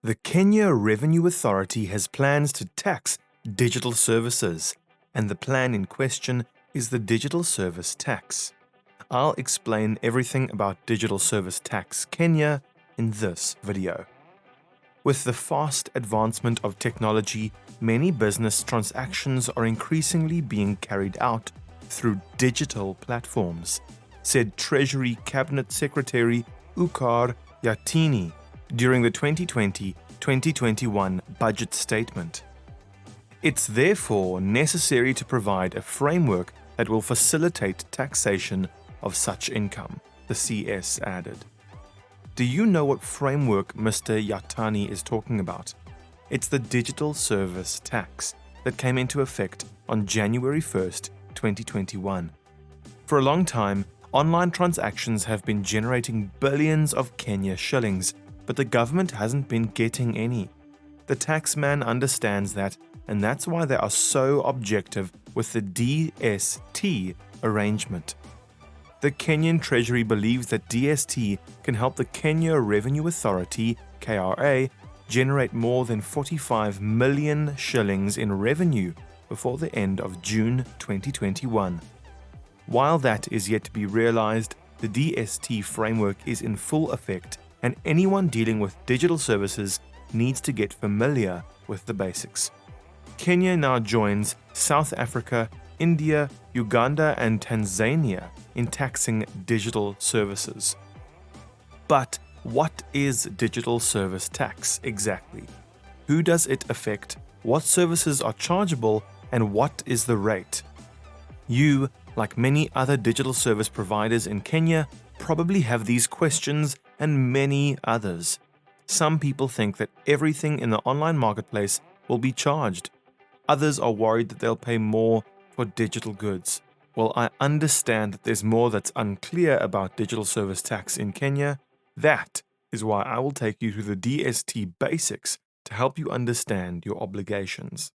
The Kenya Revenue Authority has plans to tax digital services, and the plan in question is the Digital Service Tax. I'll explain everything about Digital Service Tax Kenya in this video. With the fast advancement of technology, many business transactions are increasingly being carried out through digital platforms, said Treasury Cabinet Secretary Ukur Yatani during the 2020-2021 budget statement. It's therefore necessary to provide a framework that will facilitate taxation of such income, the CS added. Do you know what framework Mr. Yatani is talking about? It's the Digital Service Tax that came into effect on January 1st, 2021. For a long time, online transactions have been generating billions of Kenya shillings, but the government hasn't been getting any. The taxman understands that, and that's why they are so objective with the DST arrangement. The Kenyan Treasury believes that DST can help the Kenya Revenue Authority, KRA, generate more than 45 million shillings in revenue before the end of June 2021. While that is yet to be realized, the DST framework is in full effect, and anyone dealing with digital services needs to get familiar with the basics. Kenya now joins South Africa, India, Uganda, and Tanzania in taxing digital services. But what is digital service tax exactly? Who does it affect? What services are chargeable? And what is the rate? You, like many other digital service providers in Kenya, probably have these questions and many others. Some people think that everything in the online marketplace will be charged. Others are worried that they'll pay more for digital goods. Well, I understand that there's more that's unclear about digital service tax in Kenya. That is why I will take you through the DST basics to help you understand your obligations.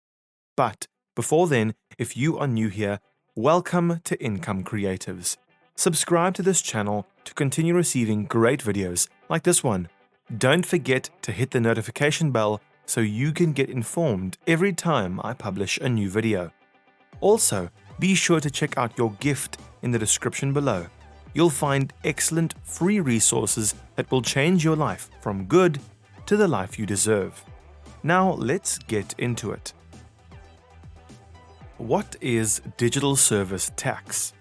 But before then, if you are new here, welcome to Income Creatives. Subscribe to this channel to continue receiving great videos like this one. Don't forget to hit the notification bell so you can get informed every time I publish a new video. Also, be sure to check out your gift in the description below. You'll find excellent free resources that will change your life from good to the life you deserve. Now let's get into it. What is digital service tax?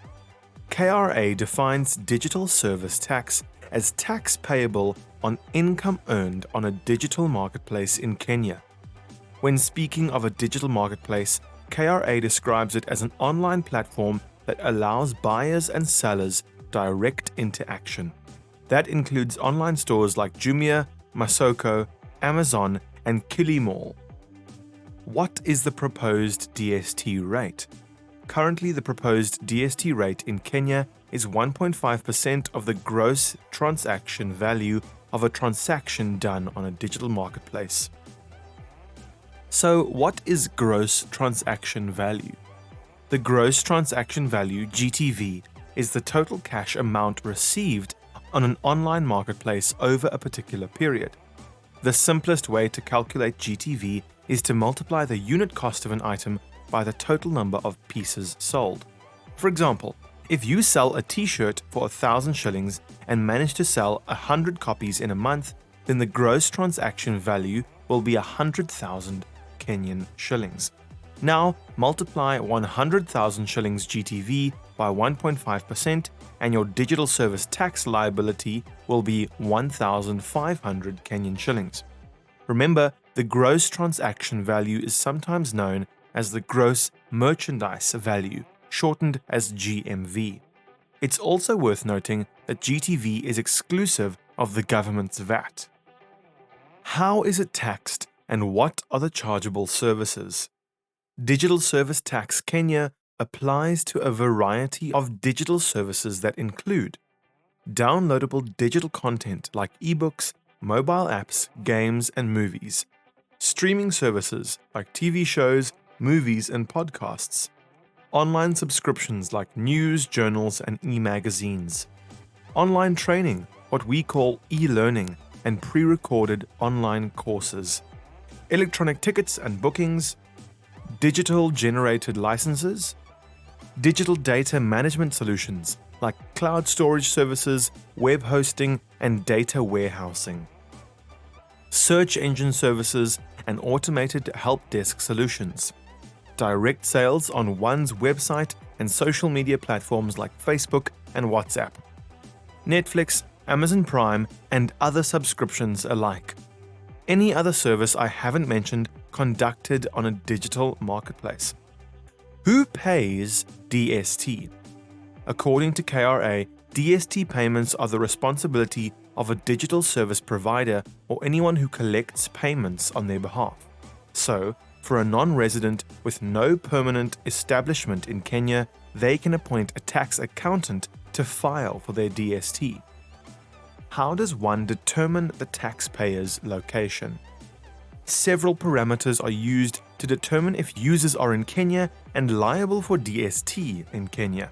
KRA defines digital service tax as tax payable on income earned on a digital marketplace in Kenya. When speaking of a digital marketplace, KRA describes it as an online platform that allows buyers and sellers direct interaction. That includes online stores like Jumia, Masoko, Amazon, and Kilimall. What is the proposed DST rate? Currently, the proposed DST rate in Kenya is 1.5% of the gross transaction value of a transaction done on a digital marketplace. So, what is gross transaction value? The gross transaction value, GTV, is the total cash amount received on an online marketplace over a particular period. The simplest way to calculate GTV is to multiply the unit cost of an item by the total number of pieces sold. For example, if you sell a t-shirt for 1,000 shillings and manage to sell 100 copies in a month, then the gross transaction value will be 100,000 Kenyan shillings. Now, multiply 100,000 shillings GTV by 1.5% and your digital service tax liability will be 1,500 Kenyan shillings. Remember, the gross transaction value is sometimes known as the gross merchandise value, shortened as GMV. It's also worth noting that GTV is exclusive of the government's VAT. How is it taxed and what are the chargeable services? Digital Service Tax Kenya applies to a variety of digital services that include downloadable digital content like ebooks, mobile apps, games, and movies, streaming services like TV shows, movies, and podcasts, online subscriptions like news, journals, and e-magazines, online training, what we call e-learning, and pre-recorded online courses, electronic tickets and bookings, digital generated licenses, digital data management solutions like cloud storage services, web hosting, and data warehousing, search engine services, and automated help desk solutions, direct sales on one's website and social media platforms like Facebook and WhatsApp, Netflix, Amazon Prime, and other subscriptions alike. Any other service I haven't mentioned conducted on a digital marketplace. Who pays DST? According to KRA, DST payments are the responsibility of a digital service provider or anyone who collects payments on their behalf. So, for a non-resident with no permanent establishment in Kenya, they can appoint a tax accountant to file for their DST. How does one determine the taxpayer's location? Several parameters are used to determine if users are in Kenya and liable for DST in Kenya.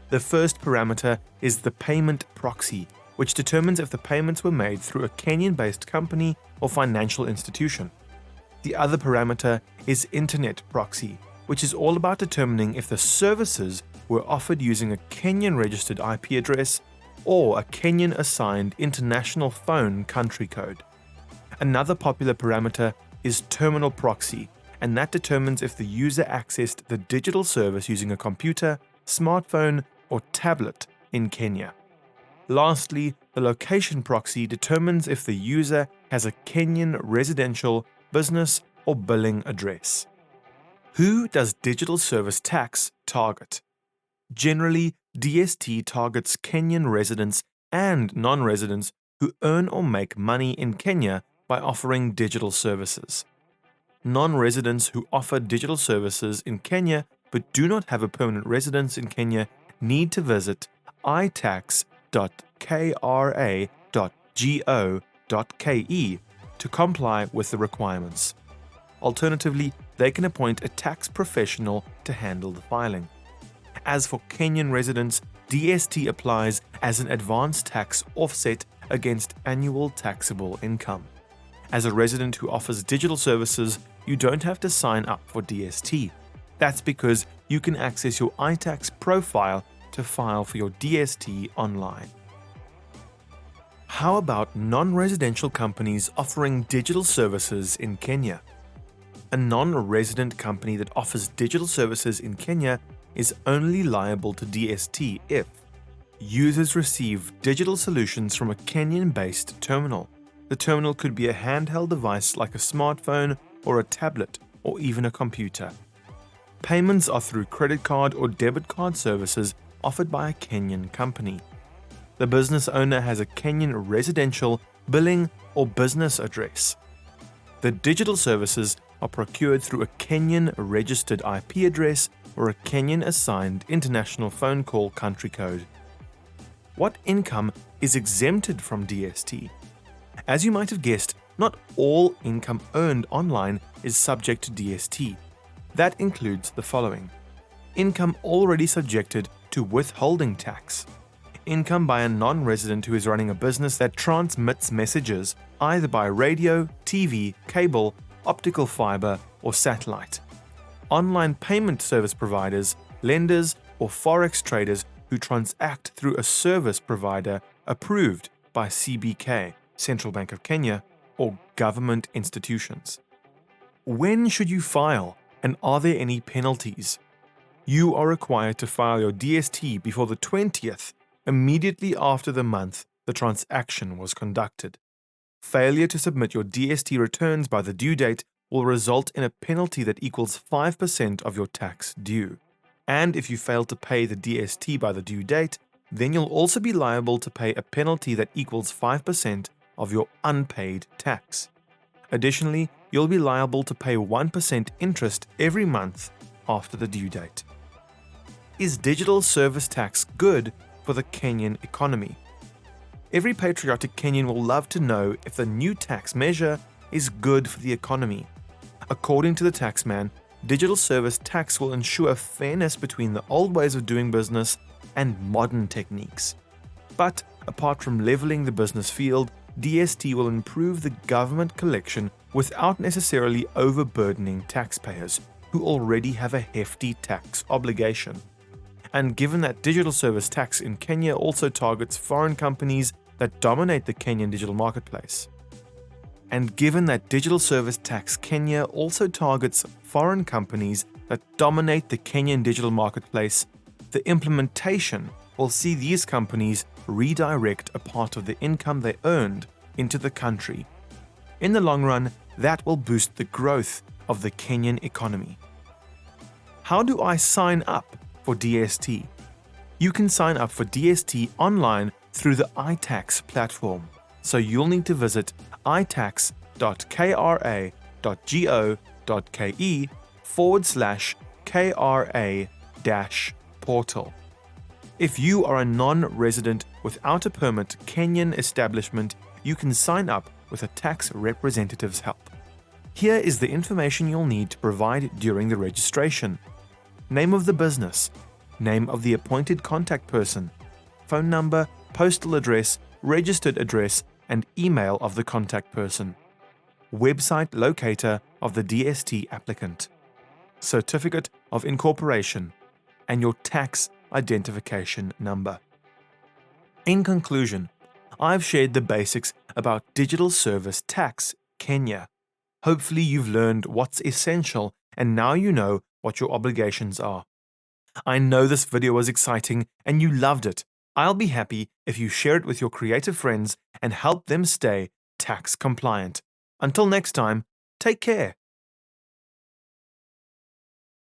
The first parameter is the payment proxy, which determines if the payments were made through a Kenyan-based company or financial institution. The other parameter is internet proxy, which is all about determining if the services were offered using a Kenyan-registered IP address or a Kenyan-assigned international phone country code. Another popular parameter is terminal proxy, and that determines if the user accessed the digital service using a computer, smartphone, or tablet in Kenya. Lastly, the location proxy determines if the user has a Kenyan residential, business, or billing address. Who does digital service tax target? Generally, DST targets Kenyan residents and non-residents who earn or make money in Kenya by offering digital services. Non-residents who offer digital services in Kenya but do not have a permanent residence in Kenya need to visit itax.kra.go.ke to comply with the requirements. Alternatively, they can appoint a tax professional to handle the filing. As for Kenyan residents, DST applies as an advanced tax offset against annual taxable income. As a resident who offers digital services, you don't have to sign up for DST. That's because you can access your iTax profile to file for your DST online. How about non-residential companies offering digital services in Kenya? A non-resident company that offers digital services in Kenya is only liable to DST if users receive digital solutions from a Kenyan-based terminal. The terminal could be a handheld device like a smartphone or a tablet or even a computer. Payments are through credit card or debit card services offered by a Kenyan company. The business owner has a Kenyan residential, billing, or business address. The digital services are procured through a Kenyan registered IP address or a Kenyan assigned international phone call country code. What income is exempted from DST? As you might have guessed, not all income earned online is subject to DST. That includes the following: income already subjected to withholding tax, income by a non-resident who is running a business that transmits messages either by radio, TV, cable, optical fiber, or satellite, online payment service providers, lenders, or forex traders who transact through a service provider approved by CBK, Central Bank of Kenya, or government institutions. When should you file, and are there any penalties? You are required to file your DST before the 20th, immediately after the month the transaction was conducted. Failure to submit your DST returns by the due date will result in a penalty that equals 5% of your tax due. And if you fail to pay the DST by the due date, then you'll also be liable to pay a penalty that equals 5% of your unpaid tax. Additionally, you'll be liable to pay 1% interest every month after the due date. Is digital service tax good for the Kenyan economy? Every patriotic Kenyan will love to know if the new tax measure is good for the economy. According to the taxman, digital service tax will ensure fairness between the old ways of doing business and modern techniques. But apart from leveling the business field, DST will improve the government collection without necessarily overburdening taxpayers who already have a hefty tax obligation. And given that digital service tax in Kenya also targets foreign companies that dominate the Kenyan digital marketplace. And given that digital service tax Kenya also targets foreign companies that dominate the Kenyan digital marketplace, the implementation will see these companies redirect a part of the income they earned into the country. In the long run, that will boost the growth of the Kenyan economy. How do I sign up for DST? You can sign up for DST online through the iTax platform, so you'll need to visit itax.kra.go.ke/KRA-portal. If you are a non-resident without a permit Kenyan establishment, you can sign up with a tax representative's help. Here is the information you'll need to provide during the registration: name of the business, name of the appointed contact person, phone number, postal address, registered address, and email of the contact person, website locator of the DST applicant, certificate of incorporation, and your tax identification number. In conclusion, I've shared the basics about digital service tax Kenya. Hopefully you've learned what's essential and now you know what your obligations are. I know this video was exciting and you loved it. I'll be happy if you share it with your creative friends and help them stay tax compliant. Until next time, take care.